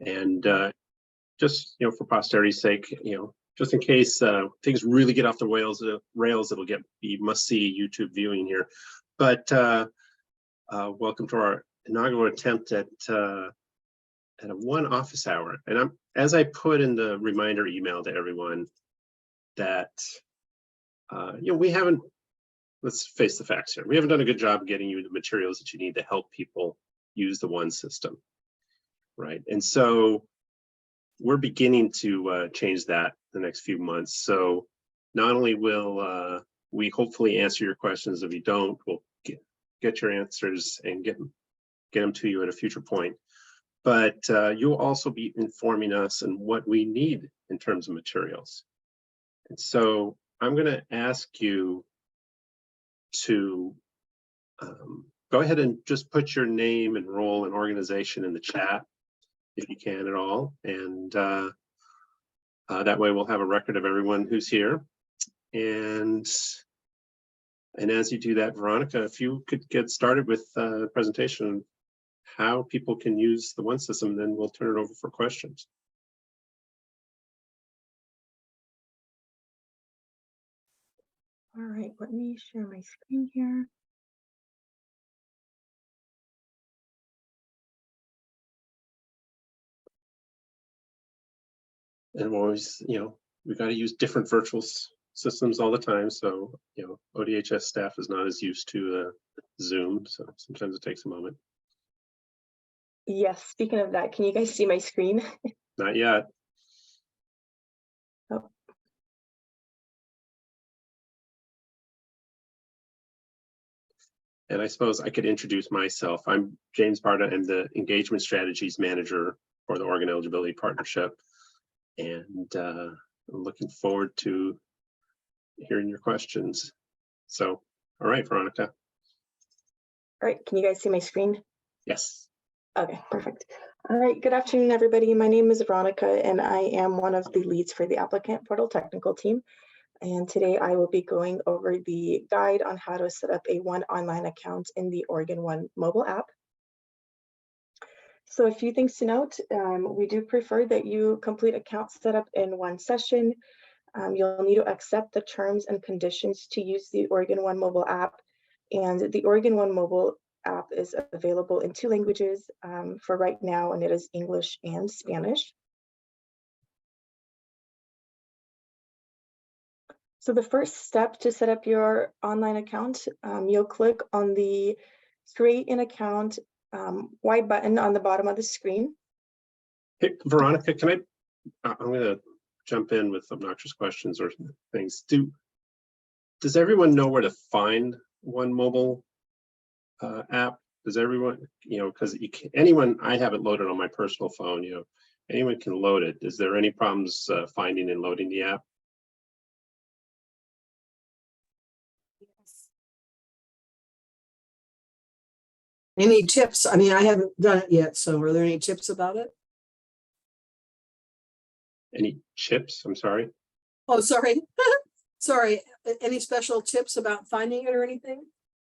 And just, for posterity's sake, just in case things really get off the rails, it'll be must-see YouTube viewing here. But welcome to our inaugural attempt at a one office hour. And as I put in the reminder email to everyone that we haven't, let's face the facts here, we haven't done a good job getting you the materials that you need to help people use the one system, right? And so we're beginning to change that the next few months. So not only will we hopefully answer your questions, if you don't, we'll get your answers and get them to you at a future point. But you'll also be informing us on what we need in terms of materials. And so I'm going to ask you to go ahead and just put your name and role and organization in the chat, if you can at all. And that way we'll have a record of everyone who's here. And as you do that, Veronica, if you could get started with the presentation of how people can use the one system, then we'll turn it over for questions. All right, let me share my screen here. And we're always, we've got to use different virtual systems all the time. So, ODHS staff is not as used to Zoom, so sometimes it takes a moment. Yes, speaking of that, can you guys see my screen? Not yet. Oh. And I suppose I could introduce myself. I'm James Barta. I'm the Engagement Strategies Manager for the Oregon Eligibility Partnership. And I'm looking forward to hearing your questions. So, all right, Veronica. All right, can you guys see my screen? Yes. Okay, perfect. All right, good afternoon, everybody. My name is Veronica, and I am one of the leads for the applicant portal technical team. And today I will be going over the guide on how to set up a one online account in the Oregon One mobile app. So a few things to note, we do prefer that you complete account setup in one session. You'll need to accept the terms and conditions to use the Oregon One mobile app. And the Oregon One mobile app is available in 2 languages for right now, and it is English and Spanish. So the first step to set up your online account, you'll click on the create an account white button on the bottom of the screen. Hey, Veronica, I'm going to jump in with obnoxious questions or things. Does everyone know where to find One mobile app? Does everyone, because anyone, I have it loaded on my personal phone, anyone can load it. Is there any problems finding and loading the app? Any tips? I mean, I haven't done it yet, so are there any tips about it? Any chips? I'm sorry. Oh, sorry. Sorry. Any special tips about finding it or anything?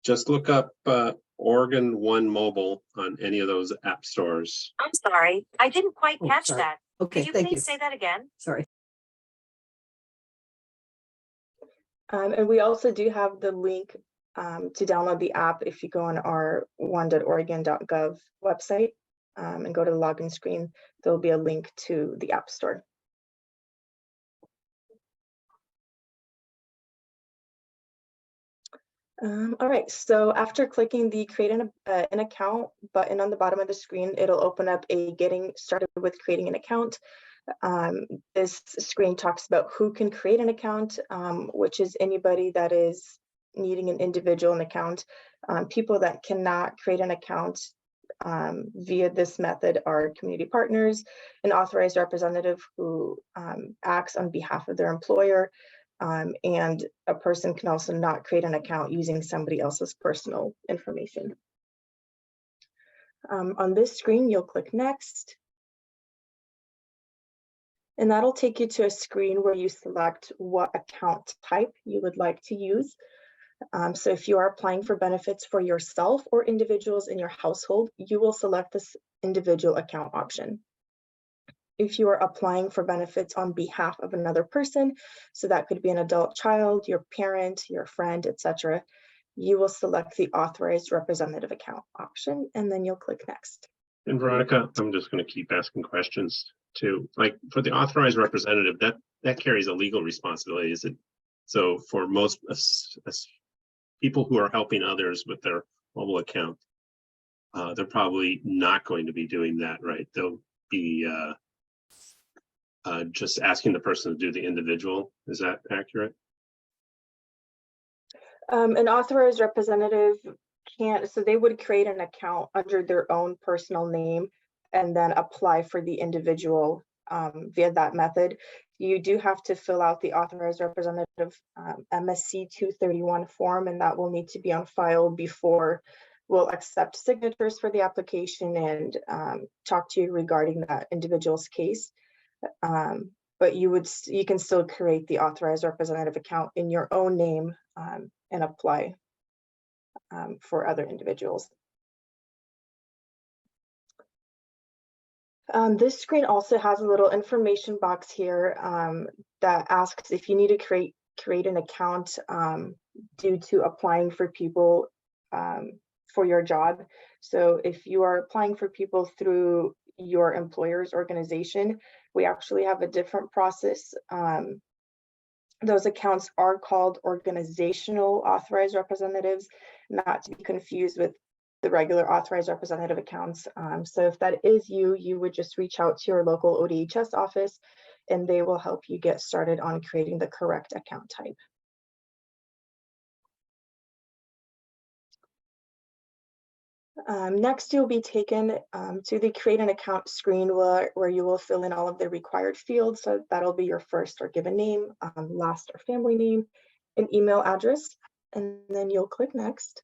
Just look up Oregon One Mobile on any of those app stores. I'm sorry, I didn't quite catch sorry. that. Okay, Could you thank please you. say that again? Sorry. And we also do have the link to download the app if you go on our one.oregon.gov website and go to the login screen. There'll be a link to the App Store. All right, so after clicking the create an account button on the bottom of the screen, it'll open up a getting started with creating an account. This screen talks about who can create an account, which is anybody that is needing an individual account. People that cannot create an account via this method are community partners, an authorized representative who acts on behalf of their employer, and a person can also not create an account using somebody else's personal information. On this screen, you'll click Next. And that'll take you to a screen where you select what account type you would like to use. So if you are applying for benefits for yourself or individuals in your household, you will select this individual account option. if you are applying for benefits on behalf of another person, so that could be an adult child, your parent, your friend, etc., you will select the authorized representative account option, and then you'll click next. And Veronica, I'm just going to keep asking questions too. Like for the authorized representative, that carries a legal responsibility, is it? So for most people who are helping others with their mobile account, they're probably not going to be doing that, right? They'll be just asking the person to do the individual. Is that accurate? An authorized representative can't, so they would create an account under their own personal name and then apply for the individual via that method. You do have to fill out the authorized representative MSC 231 form, and that will need to be on file before we'll accept signatures for the application and talk to you regarding that individual's case. But you can still create the authorized representative account in your own name and apply for other individuals. This screen also has a little information box here that asks if you need to create an account due to applying for people for your job. So if you are applying for people through your employer's organization, we actually have a different process. Those accounts are called organizational authorized representatives, not to be confused with the regular authorized representative accounts. So if that is you, you would just reach out to your local ODHS office and they will help you get started on creating the correct account type. Next, you'll be taken to the create an account screen where you will fill in all of the required fields. So that'll be your first or given name, last or family name, an email address, and then you'll click next.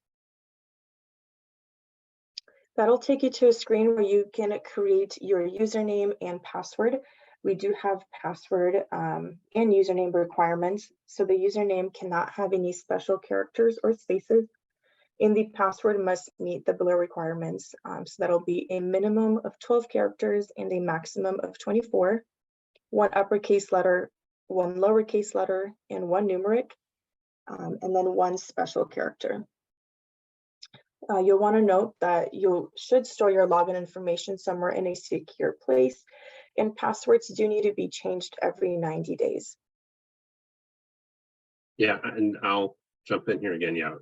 That'll take you to a screen where you can create your username and password. We do have password and username requirements. So the username cannot have any special characters or spaces. And the password must meet the below requirements. So that'll be a minimum of 12 characters and a maximum of 24, one uppercase letter, one lowercase letter, and one numeric, and then one special character. You'll want to note that you should store your login information somewhere in a secure place, and passwords do need to be changed every 90 days. Yeah, and I'll jump in here again. Yeah,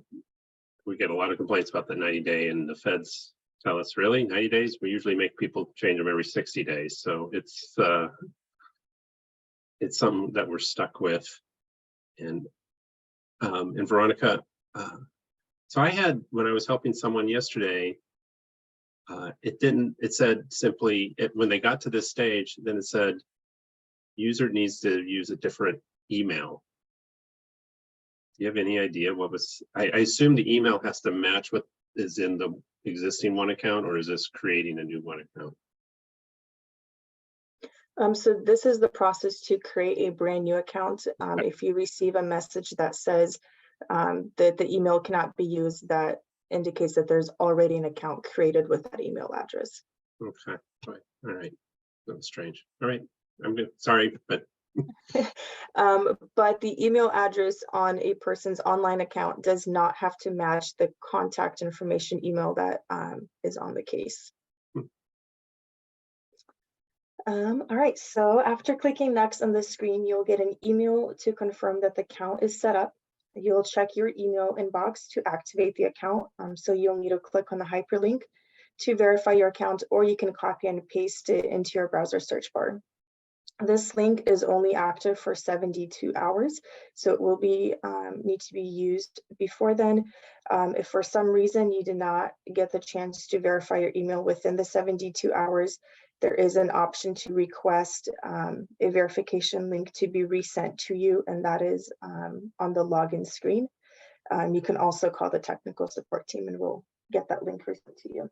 we get a lot of complaints about the 90-day, and the feds tell us, really, 90 days? We usually make people change them every 60 days. So it's something that we're stuck with. And Veronica, so I had, when I was helping someone yesterday, it said simply, when they got to this stage, then it said, user needs to use a different email. Do you have any idea what was, I assume the email has to match what is in the existing one account, or is this creating a new one account? So this is the process to create a brand new account. If you receive a message that says that the email cannot be used, that indicates that there's already an account created with that email address. Okay, all right. That was strange. All right, I'm good. Sorry, but but the email address on a person's online account does not have to match the contact information email that is on the case. All right, so after clicking next on the screen, you'll get an email to confirm that the account is set up. You'll check your email inbox to activate the account. So you'll need to click on the hyperlink to verify your account, or you can copy and paste it into your browser search bar. This link is only active for 72 hours, so it will be need to be used before then. If for some reason you did not get the chance to verify your email within the 72 hours, there is an option to request a verification link to be resent to you, and that is on the login screen. You can also call the technical support team and we'll get that link resent to you.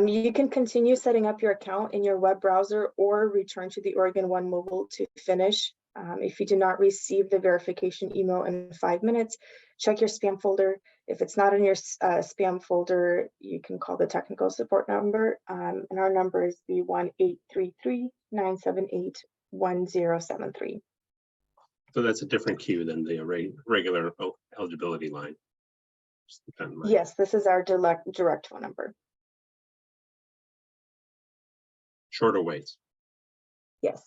You can continue setting up your account in your web browser or return to the Oregon One mobile to finish If you do not receive the verification email in 5 minutes, check your spam folder. If it's not in your spam folder, you can call the technical support number, and our number is the 1-833-978-1073. So that's a different queue than the regular eligibility line. Just keep that in mind. Yes, this is our direct phone number. Shorter waits. Yes.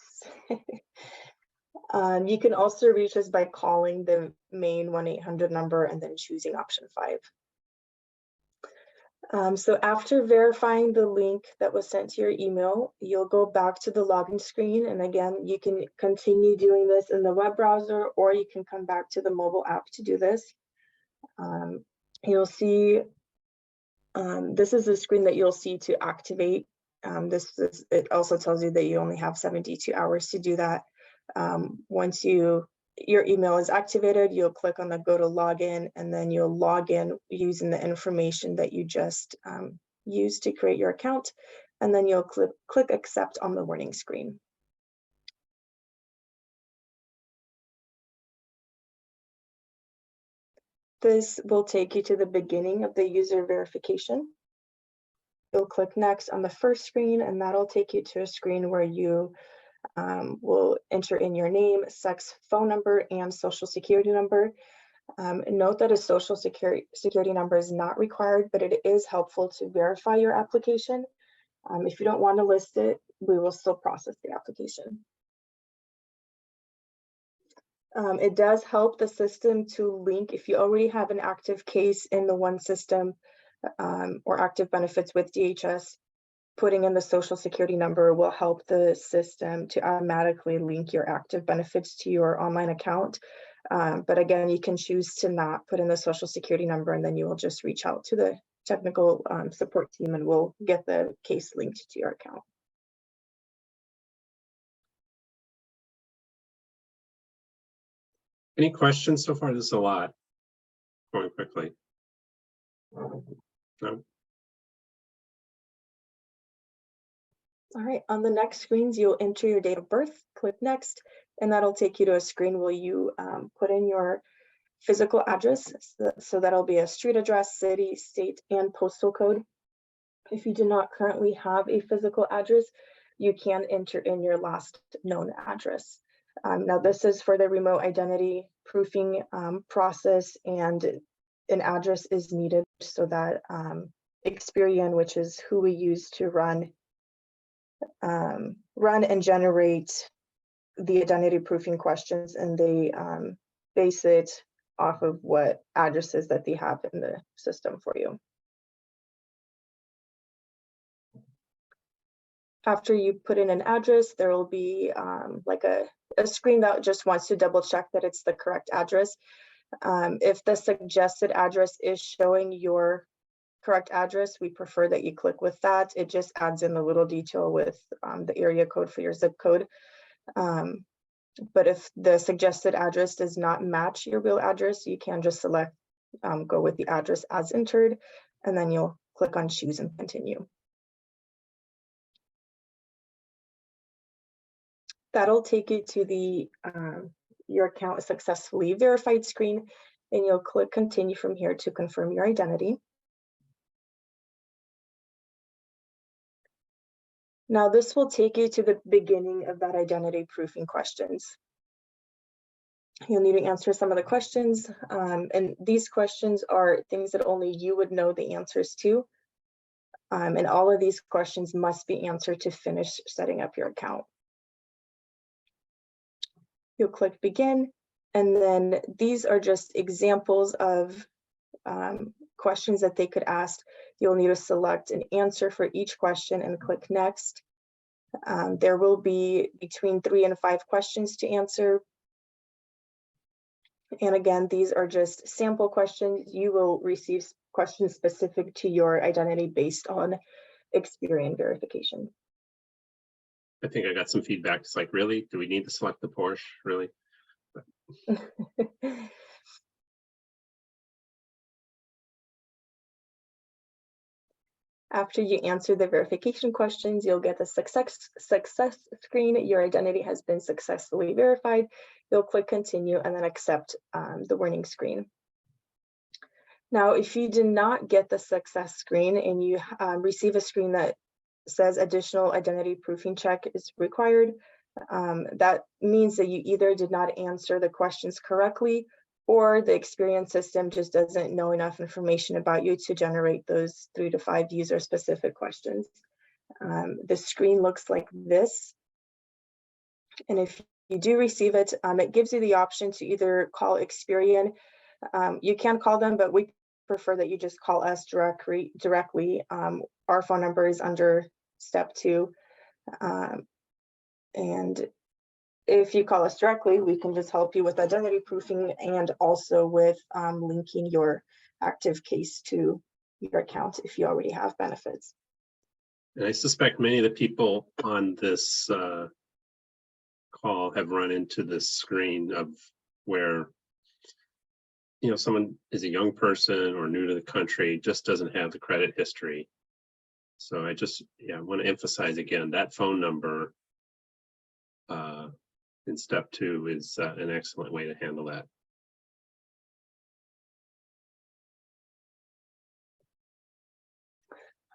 You can also reach us by calling the main 1-800 number and then choosing option 5. So after verifying the link that was sent to your email, you'll go back to the login screen. And again, you can continue doing this in the web browser, or you can come back to the mobile app to do this. You'll see, this is the screen that you'll see to activate. It also tells you that you only have 72 hours to do that. Once your email is activated, you'll click on the go to login, and then you'll log in using the information that you just used to create your account, and then you'll click accept on the warning screen. This will take you to the beginning of the user verification. You'll click next on the first screen, and that'll take you to a screen where you will enter in your name, sex, phone number, and social security number. Note that a social security number is not required, but it is helpful to verify your application. If you don't want to list it, we will still process the application. It does help the system to link if you already have an active case in the one system or active benefits with DHS. Putting in the social security number will help the system to automatically link your active benefits to your online account. But again, you can choose to not put in the social security number, and then you will just reach out to the technical support team and we'll get the case linked to your account. Any questions so far? This is a lot. Going quickly. No. All right, on the next screens, you'll enter your date of birth, click next, and that'll take you to a screen where you put in your physical address. So that'll be a street address, city, state, and postal code. If you do not currently have a physical address, you can enter in your last known address. Now this is for the remote identity proofing process, and an address is needed so that Experian, which is who we use to run and generate the identity proofing questions, and they base it off of what addresses that they have in the system for you. After you put in an address, there will be like a screen that just wants to double check that it's the correct address. If the suggested address is showing your correct address, we prefer that you click with that. It just adds in the little detail with the area code for your zip code. But if the suggested address does not match your real address, you can just select go with the address as entered, and then you'll click on choose and continue. That'll take you to the your account is successfully verified screen, and you'll click continue from here to confirm your identity. Now this will take you to the beginning of that identity proofing questions. You'll need to answer some of the questions, and these questions are things that only you would know the answers to. And all of these questions must be answered to finish setting up your account. You'll click begin, and then these are just examples of questions that they could ask. You'll need to select an answer for each question and click next. There will be between 3 and 5 questions to answer. And again, these are just sample questions. You will receive questions specific to your identity based on Experian verification. I think I got some feedback. It's like, really? Do we need to select the Porsche? Really? After you answer the verification questions, you'll get the success screen. Your identity has been successfully verified. You'll click continue and then accept the warning screen. Now, if you did not get the success screen and you receive a screen that says additional identity proofing check is required, that means that you either did not answer the questions correctly, or the Experian system just doesn't know enough information about you to generate those 3 to 5 user-specific questions. The screen looks like this. And if you do receive it, it gives you the option to either call Experian. You can call them, but we prefer that you just call us directly. Our phone number is under step 2. And if you call us directly, we can just help you with identity proofing and also with linking your active case to your account if you already have benefits. And I suspect many of the people on this call have run into this screen of where, you know, someone is a young person or new to the country, just doesn't have the credit history. So I just, want to emphasize again, that phone number in step 2 is an excellent way to handle that.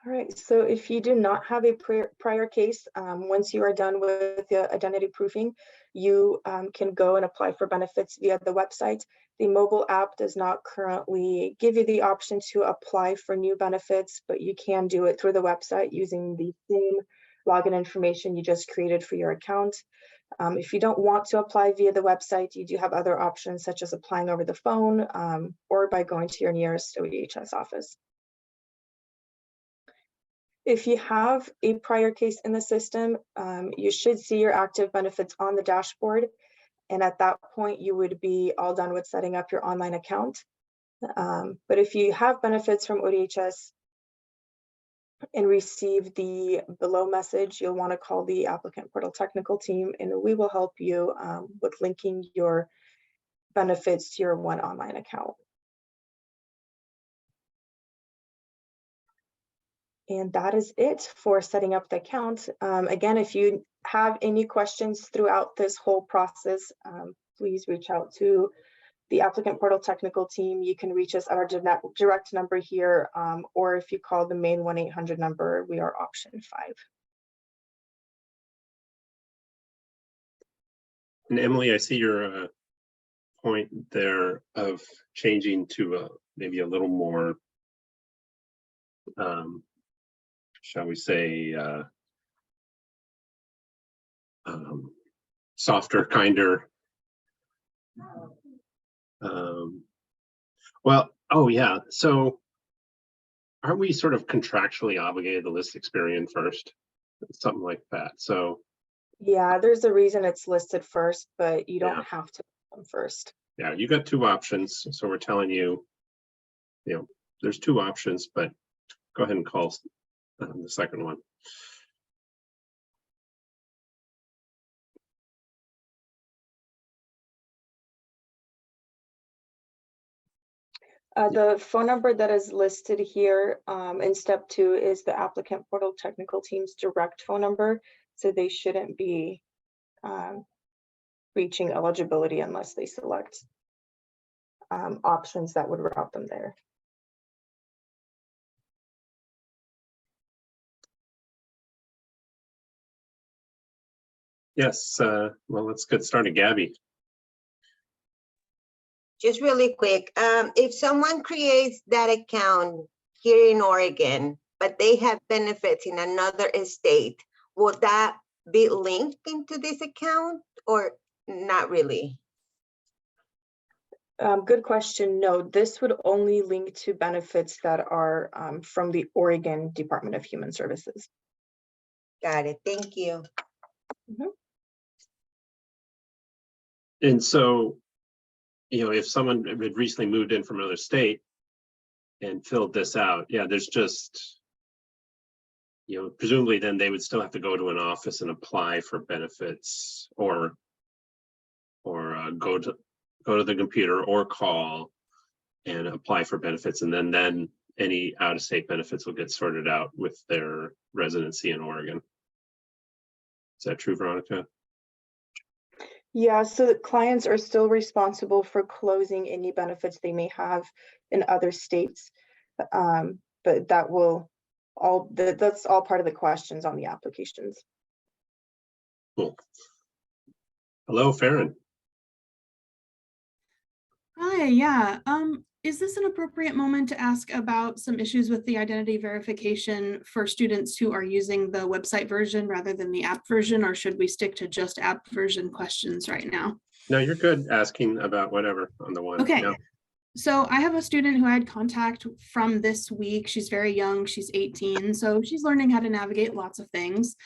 All right, so if you do not have a prior case, once you are done with the identity proofing, you can go and apply for benefits via the website. The mobile app does not currently give you the option to apply for new benefits, but you can do it through the website using the same login information you just created for your account. If you don't want to apply via the website, you do have other options such as applying over the phone or by going to your nearest ODHS office. If you have a prior case in the system, you should see your active benefits on the dashboard. And at that point, you would be all done with setting up your online account. But if you have benefits from ODHS and receive the below message, you'll want to call the applicant portal technical team, and we will help you with linking your benefits to your one online account. And that is it for setting up the account. Again, if you have any questions throughout this whole process, please reach out to the applicant portal technical team. You can reach us at our direct number here, or if you call the main 1-800 number, we are option 5. And Emily, I see your point there of changing to maybe a little more, shall we say, softer, kinder. Well, oh yeah. So aren't we sort of contractually obligated to list Experian first? Something like that. So yeah, there's a reason it's listed first, but you don't have to list them first. Yeah, you got 2 options. So we're telling you, there's 2 options, but go ahead and call the second one. The phone number that is listed here in step 2 is the applicant portal technical team's direct phone number. So they shouldn't be reaching eligibility unless they select options that would route them there. Yes, well, let's get started. Gabby. Just really quick, if someone creates that account here in Oregon, but they have benefits in another state, would that be linked into this account or not really? Good question. No, this would only link to benefits that are from the Oregon Department of Human Services. Got it. Thank you. Mm-hmm. And so, if someone had recently moved in from another state and filled this out, there's just, presumably then they would still have to go to an office and apply for benefits or go to the computer or call and apply for benefits. And then any out-of-state benefits will get sorted out with their residency in Oregon. Is that true, Veronica? Yeah, so the clients are still responsible for closing any benefits they may have in other states. But that will that's all part of the questions on the applications. Cool. Hello, Farron. Hi, yeah. Is this an appropriate moment to ask about some issues with the identity verification for students who are using the website version rather than the app version, or should we stick to just app version questions right now? No, you're good asking about whatever on the one. Okay. Yeah. So I have a student who I had contact from this week. She's very young, she's 18, so she's learning how to navigate lots of things.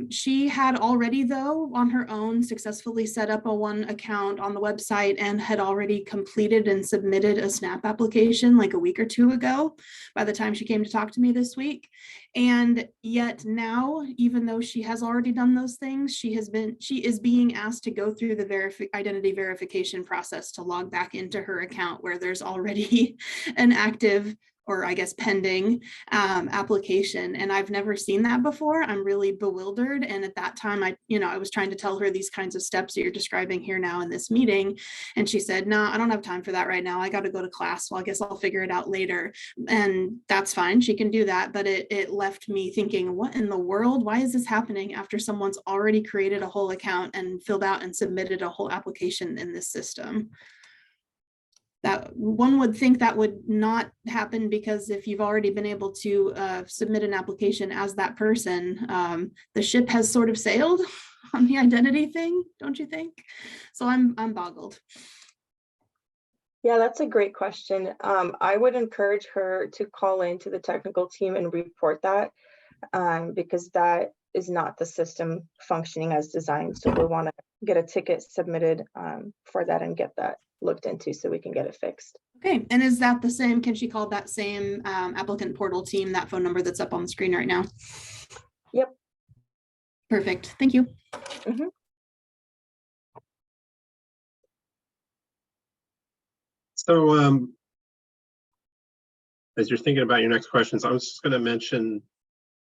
She had already, though, on her own successfully set up a one account on the website and had already completed and submitted a SNAP application like a week or two ago by the time she came to talk to me this week. And yet now, even though she has already done those things, she is being asked to go through the identity verification process to log back into her account where there's already an active, or I guess pending, application. And I've never seen that before. I'm really bewildered. And at that time, I was trying to tell her these kinds of steps that you're describing here now in this meeting. And she said, no, I don't have time for that right now. I got to go to class. So I guess I'll figure it out later. And that's fine. She can do that. But it left me thinking, what in the world? Why is this happening after someone's already created a whole account and filled out and submitted a whole application in this system? That one would think that would not happen, because if you've already been able to submit an application as that person, the ship has sort of sailed on the identity thing, don't you think? So I'm boggled. Yeah, that's a great question. I would encourage her to call into the technical team and report that, because that is not the system functioning as designed. So we'll want to get a ticket submitted for that and get that looked into so we can get it fixed. Okay, and is that the same? Can she call that same applicant portal team, that phone number that's up on the screen right now? Yep. Perfect, thank you. Mm-hmm. So as you're thinking about your next questions, I was just going to mention,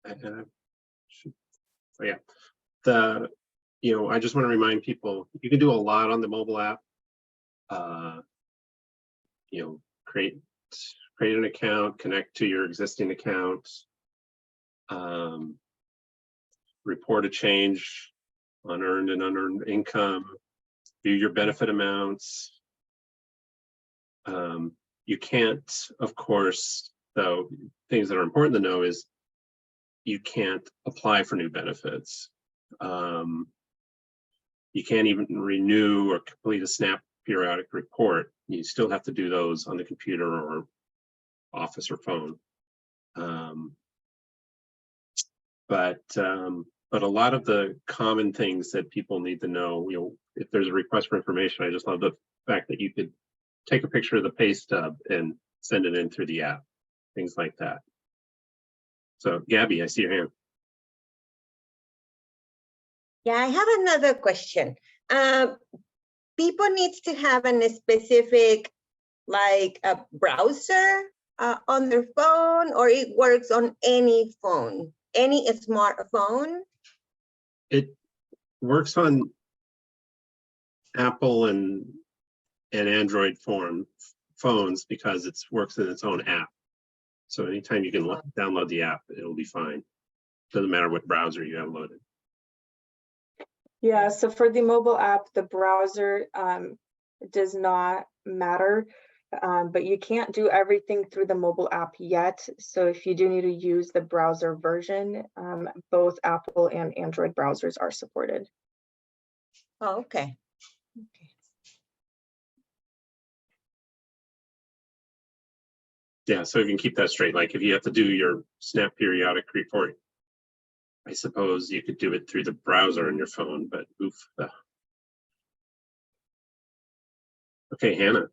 I just want to remind people, you can do a lot on the mobile app. Create an account, connect to your existing account, report a change on earned and unearned income, view your benefit amounts. You can't, of course, though, things that are important to know is you can't apply for new benefits. You can't even renew or complete a SNAP periodic report. You still have to do those on the computer or office or phone. But a lot of the common things that people need to know, if there's a request for information, I just love the fact that you could take a picture of the pay stub and send it in through the app, things like that. So Gabby, I see your hand. Yeah, I have another question. People needs to have a specific, like a browser on their phone, or it works on any phone, any smartphone? It works on Apple and Android phones because it works in its own app. So anytime you can download the app, it'll be fine. Doesn't matter what browser you have loaded. Yeah, so for the mobile app, the browser does not matter, but you can't do everything through the mobile app yet. So if you do need to use the browser version, both Apple and Android browsers are supported. Oh, okay. Yeah, so you can keep that straight. Like if you have to do your SNAP periodic report, I suppose you could do it through the browser on your phone, but oof. Okay, Hannah.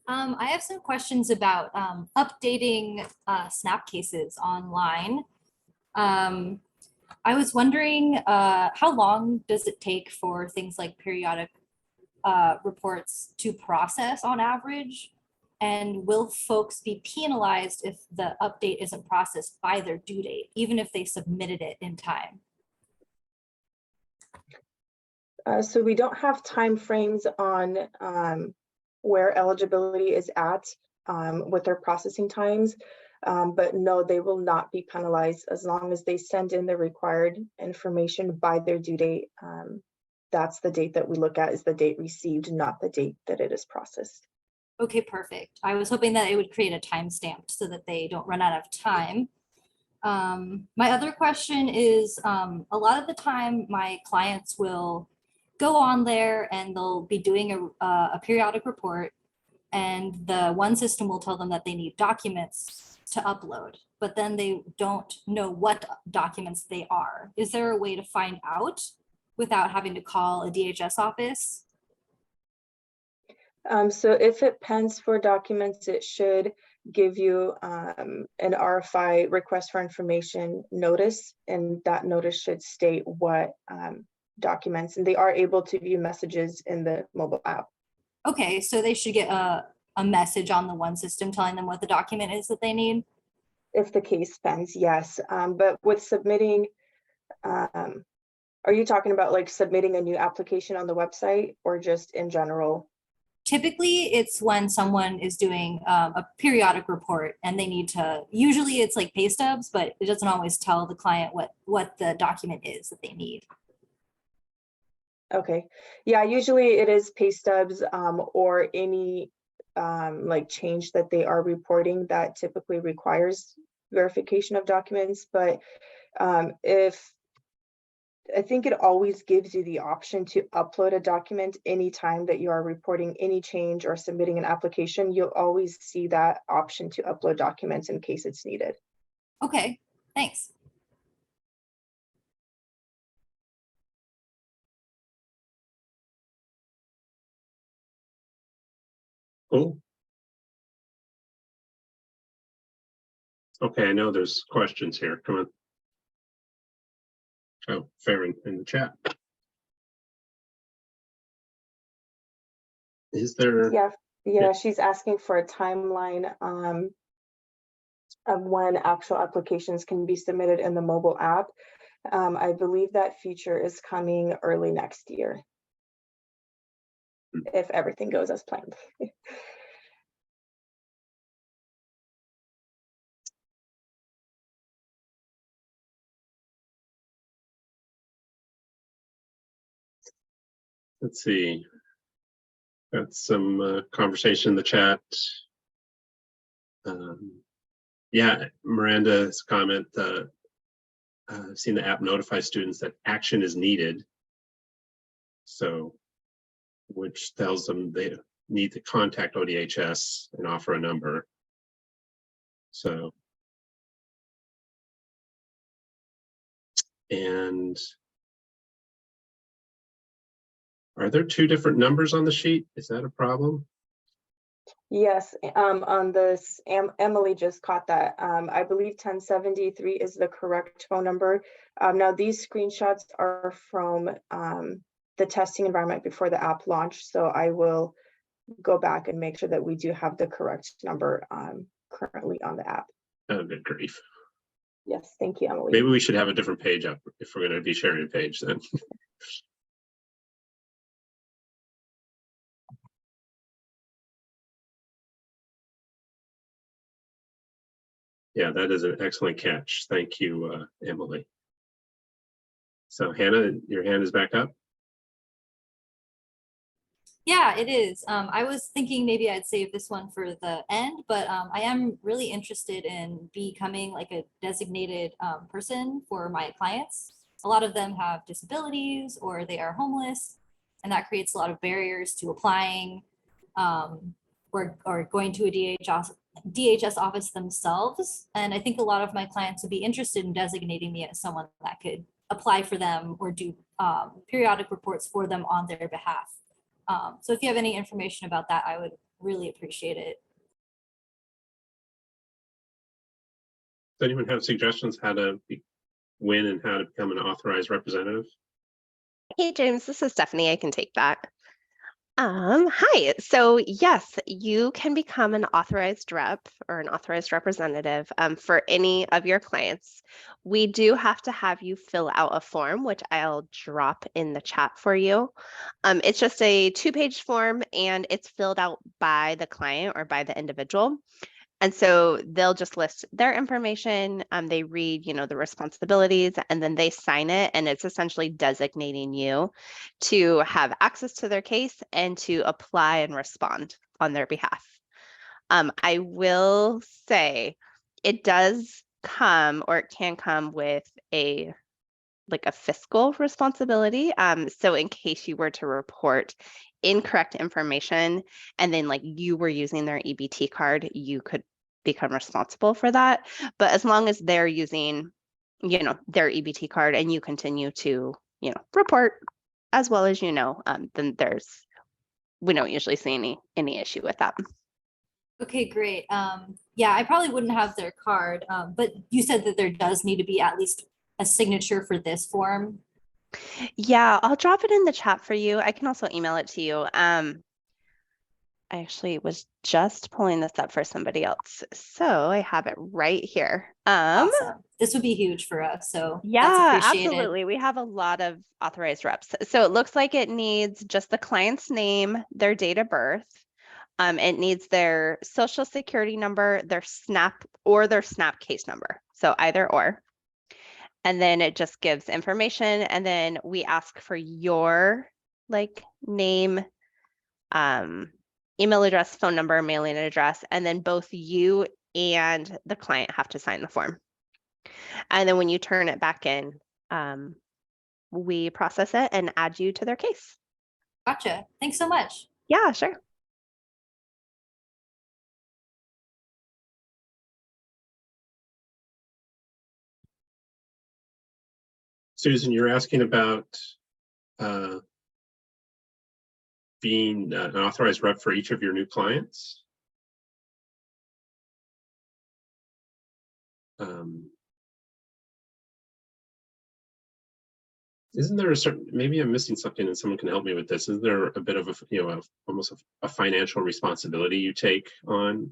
I have some questions about updating SNAP cases online. I was wondering how long does it take for things like periodic reports to process on average? And will folks be penalized if the update isn't processed by their due date, even if they submitted it in time? So we don't have timeframes on where eligibility is at with their processing times. But no, they will not be penalized as long as they send in the required information by their due date. That's the date that we look at, is the date received, not the date that it is processed. Okay, perfect. I was hoping that it would create a timestamp so that they don't run out of time. My other question is, a lot of the time my clients will go on there and they'll be doing a periodic report, and the one system will tell them that they need documents to upload, but then they don't know what documents they are. Is there a way to find out without having to call a DHS office? So if it pens for documents, it should give you an RFI, request for information notice, and that notice should state what documents, and they are able to view messages in the mobile app. Okay, so they should get a message on the one system telling them what the document is that they need? If the case pens, yes. But with submitting, are you talking about like submitting a new application on the website or just in general? Typically, it's when someone is doing a periodic report and they need to, usually it's like pay stubs, but it doesn't always tell the client what the document is that they need. Okay, yeah, usually it is pay stubs or any like change that they are reporting that typically requires verification of documents. But I think it always gives you the option to upload a document anytime that you are reporting any change or submitting an application. You'll always see that option to upload documents in case it's needed. Okay, thanks. Cool. Okay, I know there's questions here. Come on. Oh, Farron in the chat. Is there? Yeah, she's asking for a timeline of when actual applications can be submitted in the mobile app. I believe that feature is coming early next year, if everything goes as planned. Let's see. Got some conversation in the chat. Yeah, Miranda's comment, I've seen the app notify students that action is needed. So, which tells them they need to contact ODHS and offer a number. So, and are there two different numbers on the sheet? Is that a problem? Yes, on this, Emily just caught that. I believe 1073 is the correct phone number. Now these screenshots are from the testing environment before the app launched, so I will go back and make sure that we do have the correct number currently on the app. Oh, good grief. Yes, thank you, Emily. Maybe we should have a different page up if we're going to be sharing a page then. Yeah, that is an excellent catch. Thank you, Emily. So Hannah, your hand is back up. Yeah, it is. I was thinking maybe I'd save this one for the end, but I am really interested in becoming like a designated person for my clients. A lot of them have disabilities or they are homeless, and that creates a lot of barriers to applying or going to a DHS office themselves. And I think a lot of my clients would be interested in designating me as someone that could apply for them or do periodic reports for them on their behalf. So if you have any information about that, I would really appreciate it. Does anyone have suggestions how to win and how to become an authorized representative? Hey, James, this is Stephanie. I can take that. Hi. So yes, you can become an authorized rep or an authorized representative for any of your clients. We do have to have you fill out a form, which I'll drop in the chat for you. It's just a 2-page form and it's filled out by the client or by the individual. And so they'll just list their information. They read, the responsibilities, and then they sign it. And it's essentially designating you to have access to their case and to apply and respond on their behalf. I will say it does come, or it can come with a fiscal responsibility. So in case you were to report incorrect information and then you were using their EBT card, you could become responsible for that. But as long as they're using, their EBT card and you continue to, report as well as then we don't usually see any issue with that. Okay, great. Yeah, I probably wouldn't have their card, but you said that there does need to be at least a signature for this form. Yeah, I'll drop it in the chat for you. I can also email it to you. I actually was just pulling this up for somebody else. So I have it right here. Awesome. This would be huge for us. So that's Yeah, appreciated. absolutely. We have a lot of authorized reps. So it looks like it needs just the client's name, their date of birth. It needs their social security number, their SNAP or their SNAP case number. So either or. And then it just gives information. And then we ask for your name, email address, phone number, mailing address, and then both you and the client have to sign the form. And then when you turn it back in, we process it and add you to their case. Gotcha. Thanks so much. Yeah, sure. Susan, you're asking about being an authorized rep for each of your new clients. Isn't there a certain, maybe I'm missing something and someone can help me with this. Is there a bit of a, almost a financial responsibility you take on?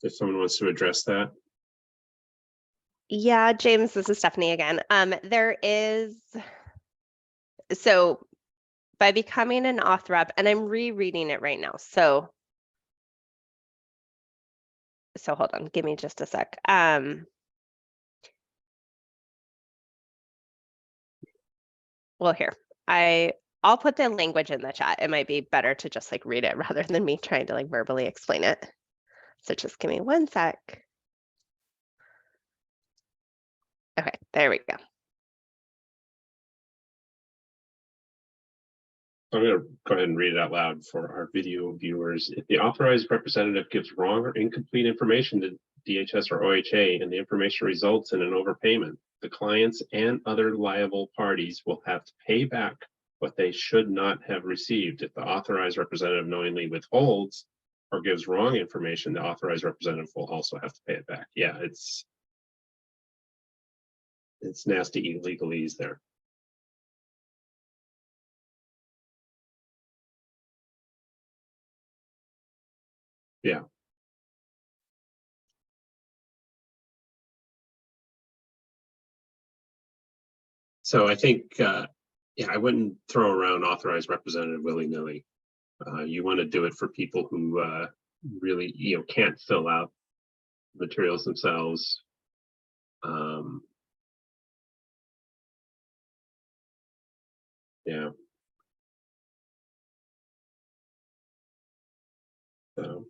If someone wants to address that. Yeah, James, this is Stephanie again. So by becoming an auth rep, and I'm rereading it right now. So hold on, give me just a sec. Well, here, I'll put the language in the chat. It might be better to just read it rather than me trying to verbally explain it. So just give me one sec. Okay, there we go. I'm going to go ahead and read it out loud for our video viewers. If the authorized representative gives wrong or incomplete information to DHS or OHA and the information results in an overpayment, the clients and other liable parties will have to pay back what they should not have received. If the authorized representative knowingly withholds or gives wrong information, the authorized representative will also have to pay it back. Yeah, it's nasty legalese there. Yeah. So I think, yeah, I wouldn't throw around authorized representative willy-nilly. You want to do it for people who really, can't fill out materials themselves. Yeah. So.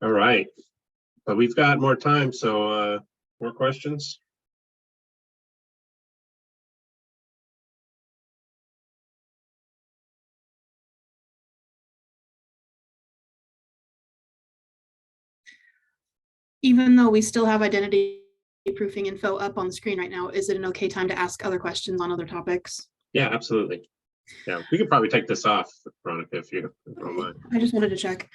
All right, but we've got more time, so more questions? Even though we still have identity proofing info up on the screen right now, is it an okay time to ask other questions on other topics? Yeah, absolutely. Yeah, we could probably take this off, Veronica, if you don't mind. I just wanted to check.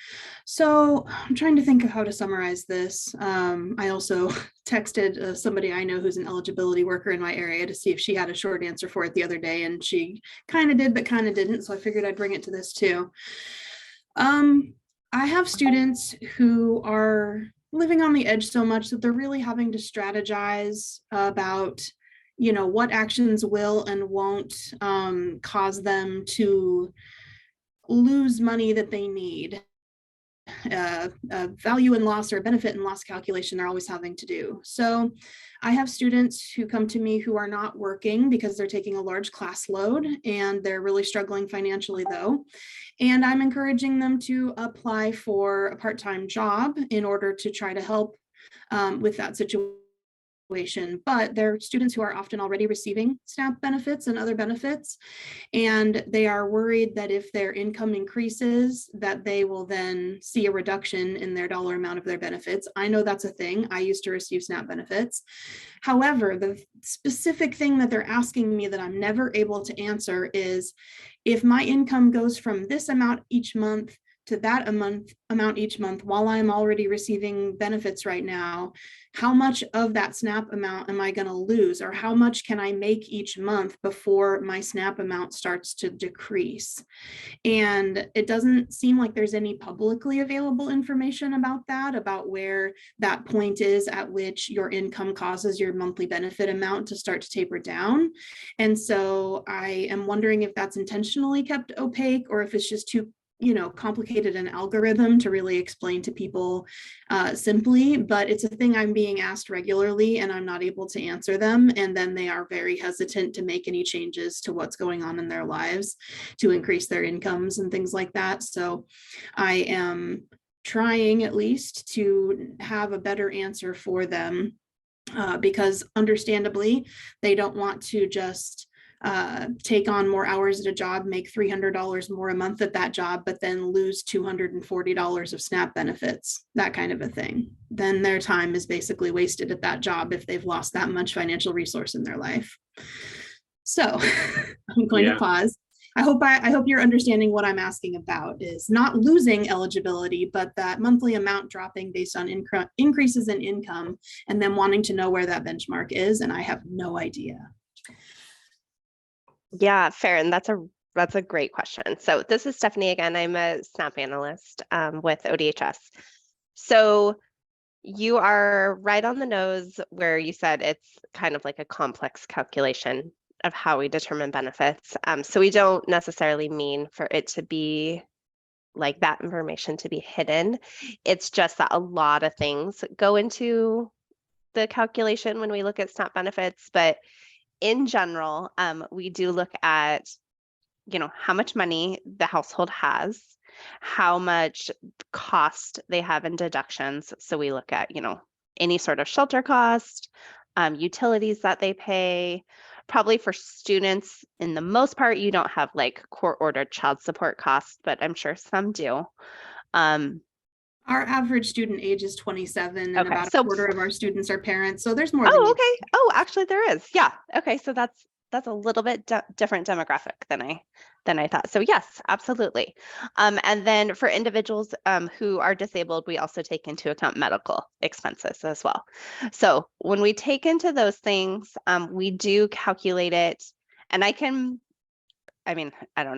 So I'm trying to think of how to summarize this. I also texted somebody I know who's an eligibility worker in my area to see if she had a short answer for it the other day, and she kind of did, but kind of didn't. So I figured I'd bring it to this too. I have students who are living on the edge so much that they're really having to strategize about, you know, what actions will and won't cause them to lose money that they need. A value and loss or a benefit and loss calculation they're always having to do. So I have students who come to me who are not working because they're taking a large class load and they're really struggling financially though. And I'm encouraging them to apply for a part-time job in order to try to help with that situation. But they're students who are often already receiving SNAP benefits and other benefits, and they are worried that if their income increases, that they will then see a reduction in their dollar amount of their benefits. I know that's a thing. I used to receive SNAP benefits. However, the specific thing that they're asking me that I'm never able to answer is, if my income goes from this amount each month to that amount each month while I'm already receiving benefits right now, how much of that SNAP amount am I going to lose, or how much can I make each month before my SNAP amount starts to decrease? And it doesn't seem like there's any publicly available information about that, about where that point is at which your income causes your monthly benefit amount to start to taper down. And so I am wondering if that's intentionally kept opaque, or if it's just too complicated an algorithm to really explain to people simply. But it's a thing I'm being asked regularly and I'm not able to answer them. And then they are very hesitant to make any changes to what's going on in their lives to increase their incomes and things like that. So I am trying at least to have a better answer for them because understandably, they don't want to just take on more hours at a job, make $300 more a month at that job, but then lose $240 of SNAP benefits, that kind of a thing. Then their time is basically wasted at that job if they've lost that much financial resource in their life. So I'm going to pause. I hope you're understanding what I'm asking about is not losing eligibility, but that monthly amount dropping based on increases in income and then wanting to know where that benchmark is. And I have no idea. Yeah, fair. And that's a great question. So this is Stephanie again. I'm a SNAP analyst with ODHS. So you are right on the nose where you said it's kind of like a complex calculation of how we determine benefits. So we don't necessarily mean for it to be like that information to be hidden. It's just that a lot of things go into the calculation when we look at SNAP benefits, but in general, we do look at, how much money the household has, how much cost they have in deductions. So we look at, any sort of shelter cost, utilities that they pay. Probably for students, in the most part, you don't have like court-ordered child support costs, but I'm sure some do. Our average student age is 27 and about a quarter of our students are parents. So there's more. Oh, okay. Oh, actually there is. Yeah. Okay. So that's a little bit different demographic than I thought. So yes, absolutely. And then for individuals who are disabled, we also take into account medical expenses as well. So when we take into those things, we do calculate it, and I don't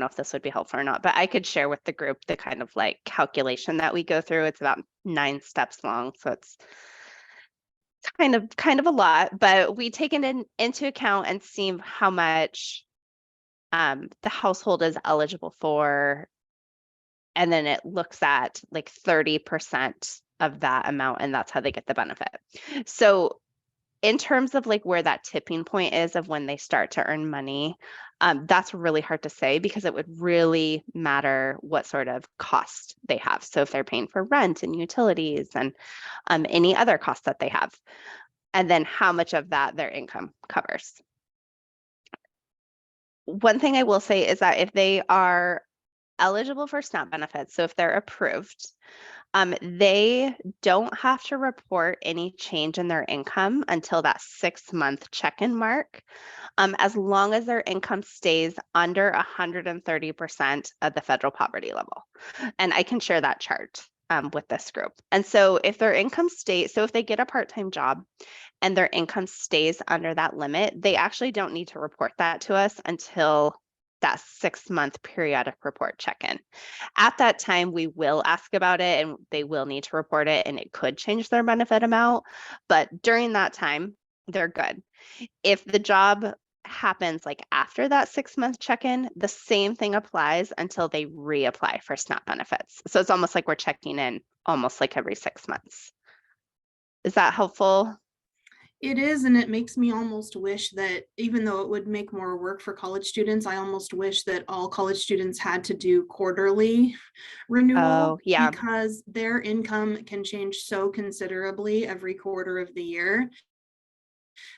know if this would be helpful or not, but I could share with the group the kind of like calculation that we go through. It's about 9 steps long. So it's kind of a lot, but we take it into account and see how much the household is eligible for. And then it looks at like 30% of that amount, and that's how they get the benefit. So in terms of like where that tipping point is of when they start to earn money, that's really hard to say because it would really matter what sort of cost they have. So if they're paying for rent and utilities and any other costs that they have, and then how much of that their income covers. One thing I will say is that if they are eligible for SNAP benefits, so if they're approved, they don't have to report any change in their income until that 6-month check-in mark, as long as their income stays under 130% of the federal poverty level. And I can share that chart with this group. And so if their income stays, so if they get a part-time job and their income stays under that limit, they actually don't need to report that to us until that 6-month periodic report check-in. At that time, we will ask about it and they will need to report it, and it could change their benefit amount. But during that time, they're good. If the job happens like after that 6-month check-in, the same thing applies until they reapply for SNAP benefits. So it's almost like we're checking in almost like every 6 months. Is that helpful? It is, and it makes me almost wish that even though it would make more work for college students, I almost wish that all college students had to do quarterly renewal. Oh, yeah. Because their income can change so considerably every quarter of the year,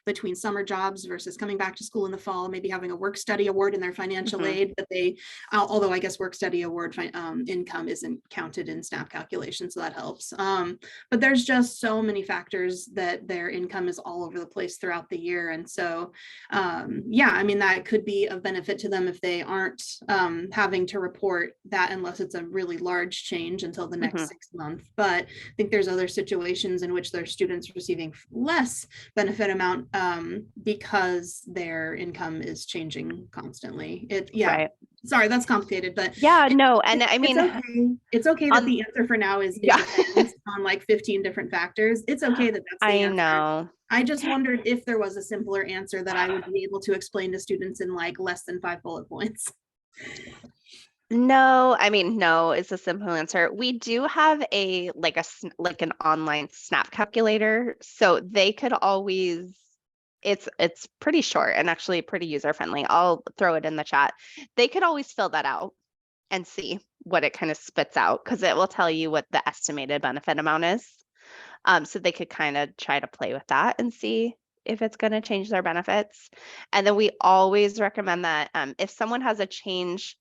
between summer jobs versus coming back to school in the fall, maybe having a work study award in their financial aid that they, although I guess work study award income isn't counted in SNAP calculations, so that helps. But there's just so many factors that their income is all over the place throughout the year. And so, yeah, I mean, that could be of benefit to them if they aren't having to report that unless it's a really large change until the next 6 months. But I think there's other situations in which their students receiving less benefit amount because their income is changing constantly. Right. Sorry, that's complicated, but yeah, no, and I mean, it's okay that the answer for now is it depends on like 15 different factors. It's okay that that's the answer. know. I just wondered if there was a simpler answer that I would be able to explain to students in like less than 5 bullet points. No, I mean, no is a simple answer. We do have like an online SNAP calculator, so they could always, it's pretty short and actually pretty user friendly. I'll throw it in the chat. They could always fill that out and see what it kind of spits out, because it will tell you what the estimated benefit amount is. So they could kind of try to play with that and see if it's going to change their benefits. And then we always recommend that if someone has a change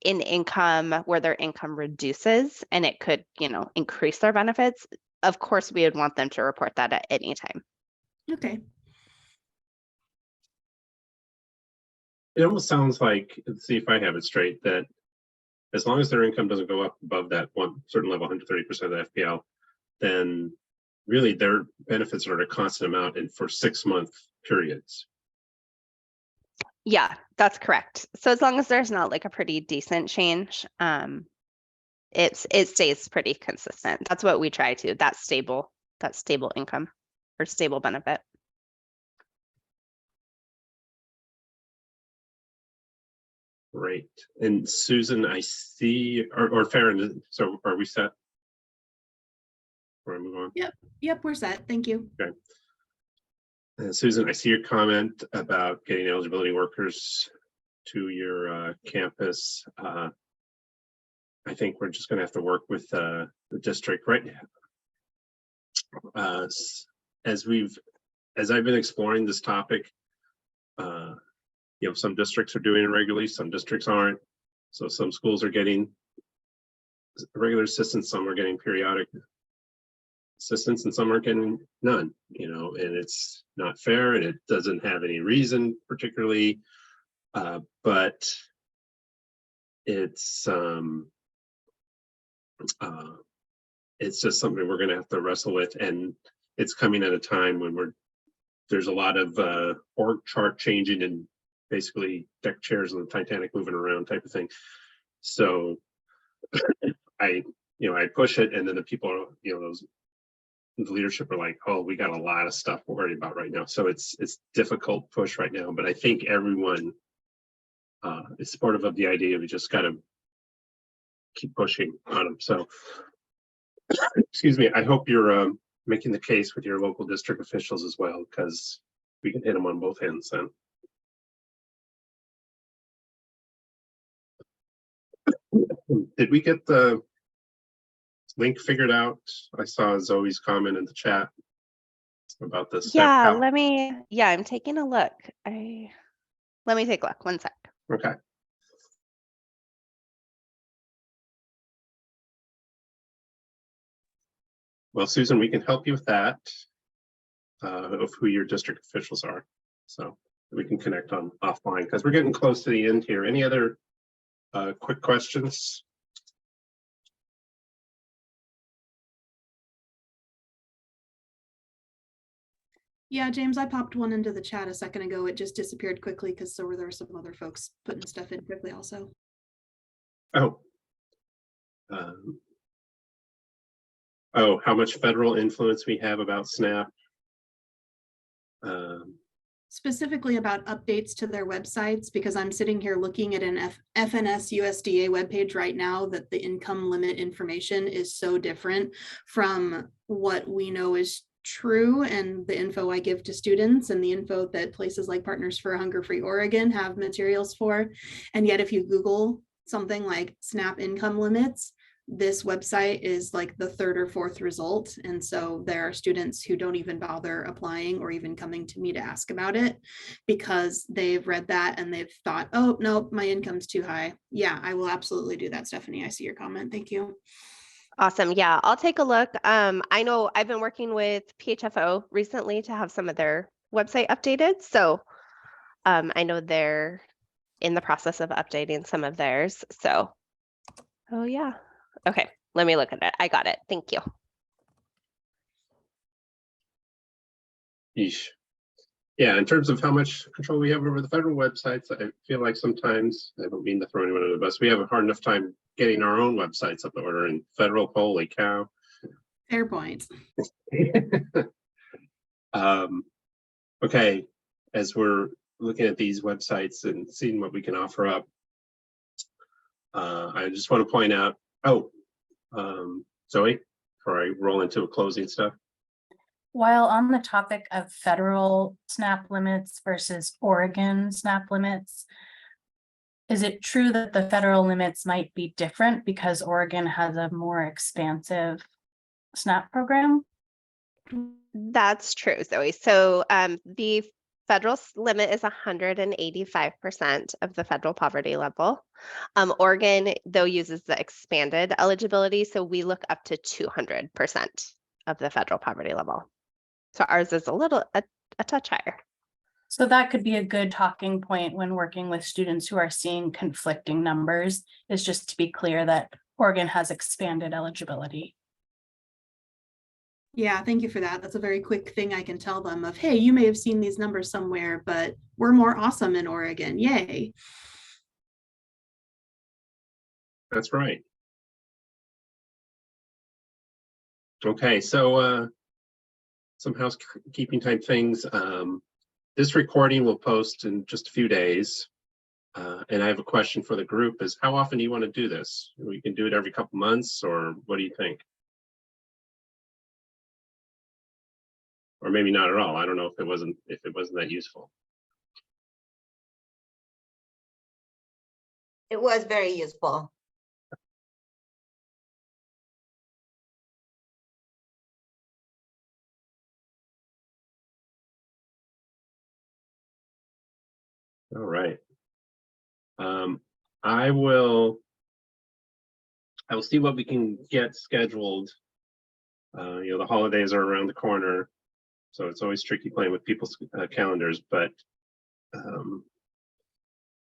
in income where their income reduces and it could, increase their benefits, of course, we would want them to report that at any time. Okay. It almost sounds like, let's see if I have it straight, that as long as their income doesn't go up above that one certain level, 130% of the FPL, then really their benefits are at a constant amount and for 6-month periods. Yeah, that's correct. So as long as there's not like a pretty decent change, it stays pretty consistent. That's what we try to, that stable income or stable benefit. Great. And Susan, I see, or Farron, so are we set? Before I move on? Yep, we're set. Thank you. Okay. Susan, I see your comment about getting eligibility workers to your campus. I think we're just going to have to work with the district, right? As I've been exploring this topic, some districts are doing it regularly, some districts aren't. So some schools are getting regular assistance, some are getting periodic assistance, and some are getting none, and it's not fair and it doesn't have any reason particularly, but it's just something we're going to have to wrestle with, and it's coming at a time when there's a lot of org chart changing and basically deck chairs on the Titanic moving around type of thing. So I push it, and then the people, the leadership are like, oh, we got a lot of stuff we're worried about right now. So it's difficult push right now, but I think everyone is supportive of the idea. We just got to keep pushing on them. So, excuse me, I hope you're making the case with your local district officials as well, because we can hit them on both ends then. Did we get the link figured out? I saw Zoe's comment in the chat about this. Yeah, I'm taking a look. Let me take a look. One sec. Okay. Well, Susan, we can help you with that, of who your district officials are. So we can connect on offline because we're getting close to the end here. Any other quick questions? Yeah, James, I popped one into the chat a second ago. It just disappeared quickly because there were some other folks putting stuff in quickly also. Oh. Oh, how much federal influence we have about SNAP. Specifically about updates to their websites, because I'm sitting here looking at an FNS USDA webpage right now that the income limit information is so different from what we know is true and the info I give to students and the info that places like Partners for a Hunger-Free Oregon have materials for. And yet if you Google something like SNAP income limits, this website is like the third or fourth result. And so there are students who don't even bother applying or even coming to me to ask about it because they've read that and they've thought, oh, no, my income's too high. Yeah, I will absolutely do that, Stephanie. I see your comment. Thank you. Awesome. Yeah, I'll take a look. I know I've been working with PHFO recently to have some of their website updated. So I know they're in the process of updating some of theirs. So, oh yeah. Okay, let me look at it. I got it. Thank you. Yeesh. Yeah, in terms of how much control we have over the federal websites, I feel like sometimes, I don't mean to throw anyone under the bus, we have a hard enough time getting our own websites up in order, and federal, holy cow. Fair point. Okay, as we're looking at these websites and seeing what we can offer up, I just want to point out, Zoe, before I roll into a closing stuff. While on the topic of federal SNAP limits versus Oregon SNAP limits, is it true that the federal limits might be different because Oregon has a more expansive SNAP program? That's true, Zoe. So the federal limit is 185% of the federal poverty level. Oregon, though, uses the expanded eligibility. So we look up to 200% of the federal poverty level. So ours is a touch higher. So that could be a good talking point when working with students who are seeing conflicting numbers, is just to be clear that Oregon has expanded eligibility. Yeah, thank you for that. That's a very quick thing I can tell them of, hey, you may have seen these numbers somewhere, but we're more awesome in Oregon. Yay. That's right. Okay, so some housekeeping type things. This recording will post in just a few days. And I have a question for the group is, how often do you want to do this? We can do it every couple months, or what do you think? Or maybe not at all. I don't know if it wasn't that useful. It was very useful. All right. I will see what we can get scheduled. The holidays are around the corner, so it's always tricky playing with people's calendars, but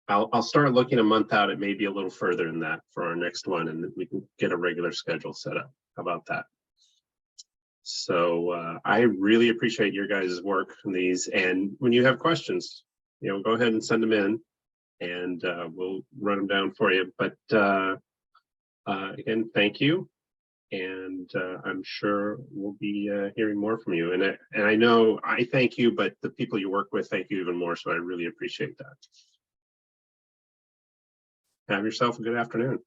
I'll start looking a month out. It may be a little further than that for our next one, and we can get a regular schedule set up. How about that? So I really appreciate your guys' work on these, and when you have questions, go ahead and send them in, and we'll run them down for you. But again, thank you, and I'm sure we'll be hearing more from you. And I know I thank you, but the people you work with thank you even more. So I really appreciate that. Have yourself a good afternoon.